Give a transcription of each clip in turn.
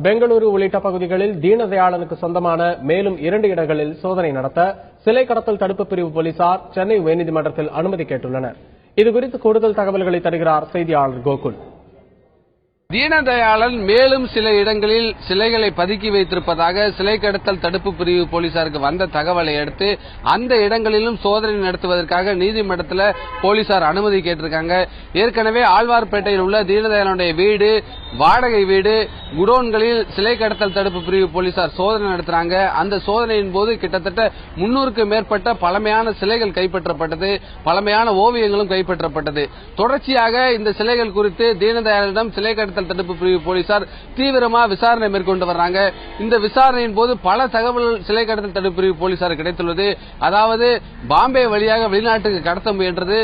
பெங்களூரு உள்ளிட்ட பகுதிகளில் தீனதயாளனுக்கு சொந்தமான மேலும் 2 இடங்களில் சோதனை நடத்த சிலை கடத்தல் தடுப்பு பிரிவு போலீசார் சென்னை உயர்நீதிமன்றத்தில் அனுமதி கேட்டுள்ளனர். இதுகுறித்து கூடுதல் தகவல்களை தருகிறார் செய்தியாளர் கோகுல். தீனதயாளன் மேலும் சில இடங்களில் சிலைகளை பதுக்கி வைத்திருப்பதாக சிலை கடத்தல் தடுப்பு பிரிவு போலீசாருக்கு வந்த தகவலை அடுத்து அந்த இடங்களிலும் சோதனை நடத்துவதற்காக நீதிமன்றத்தில் போலீசார் அனுமதி கேட்டிருக்காங்க. ஏற்கனவே ஆழ்வார்பேட்டையில் உள்ள தீனதயாளனுடைய வீடு, வாடகை வீடு, குடோன்களில் சிலை கடத்தல் தடுப்பு பிரிவு போலீசார் சோதனை நடத்துறாங்க. அந்த சோதனையின் போது கிட்டத்தட்ட 300க்கும் மேற்பட்ட பழமையான சிலைகள் கைப்பற்றப்பட்டது, பழமையான ஓவியங்களும் கைப்பற்றப்பட்டது. தொடர்ச்சியாக இந்த சிலைகள் குறித்து தீனதயாளனிடம் சிலை கடத்தல் தடுப்பு பிரிவு போலீசார் தீவிரமா விசாரணை மேற்கொண்டு வர்றாங்க. இந்த விசாரணையின் போது பல தகவல் சிலை கடத்தல் தடுப்பு பிரிவு போலீசார் கிடைத்துள்ளது. அதாவது பாம்பே வழியாக வெளிநாட்டுக்கு கடத்த முயன்றது,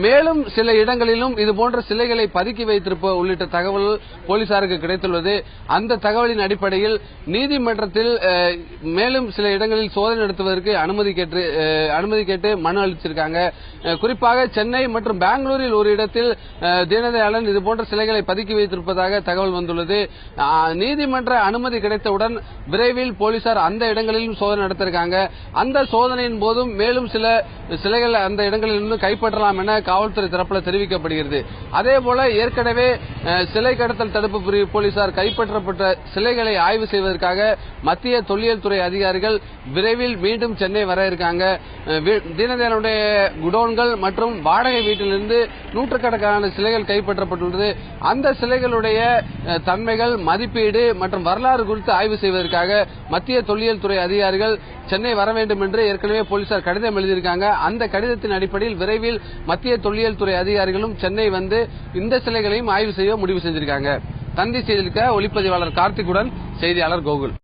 மேலும் சில இடங்களிலும் இதுபோன்ற சிலைகளை பதுக்கி வைத்திருப்ப உள்ளிட்ட தகவல் போலீசாருக்கு கிடைத்துள்ளது. அந்த தகவலின் அடிப்படையில் நீதிமன்றத்தில் மேலும் சில இடங்களில் சோதனை நடத்துவதற்கு அனுமதி கேட்டு மனு அளிச்சிருக்காங்க. குறிப்பாக சென்னை மற்றும் பெங்களூரில் ஒரு இடத்தில் தீனதயாளன் இதுபோன்ற சிலைகளை பதுக்கி வைத்திருப்பதாக தகவல் வந்துள்ளது. நீதிமன்ற அனுமதி கிடைத்தவுடன் விரைவில் போலீசார் அந்த இடங்களிலும் சோதனை நடத்திருக்காங்க. அந்த சோதனையின் போதும் மேலும் சில சிலைகள் அந்த இடங்களிலிருந்து கைப்பற்றலாம் என காவல்துறை தரப்பில் தெரிவிக்கப்படுகிறது. அதேபோல ஏற்கனவே சிலை கடத்தல் தடுப்பு பிரிவு போலீசார் கைப்பற்றப்பட்ட சிலைகளை ஆய்வு செய்வதற்காக மத்திய தொல்லியல் துறை அதிகாரிகள் விரைவில் மீண்டும் சென்னை வர இருக்காங்க. தீனதயாளனுடைய குடோன்கள் மற்றும் வாடகை வீட்டிலிருந்து நூற்றுக்கணக்கான சிலைகள் கைப்பற்றப்பட்டுள்ளது. அந்த சிலைகளுடைய தன்மைகள், மதிப்பீடு மற்றும் வரலாறு குறித்து ஆய்வு செய்வதற்காக மத்திய தொல்லியல் துறை அதிகாரிகள் சென்னை வர வேண்டும் என்று ஏற்கனவே போலீசார் கடிதம் எழுதியிருக்காங்க. அந்த கடிதத்தின் அடிப்படையில் விரைவில் மத்திய தொல்லியல் துறை அதிகாரிகளும் சென்னை வந்து இந்த சிலைகளையும் ஆய்வு செய்ய முடிவு செஞ்சிருக்காங்க. தந்தி செய்திருக்க ஒளிப்பதிவாளர் கார்த்திக்குடன் செய்தியாளர் கோகுல்.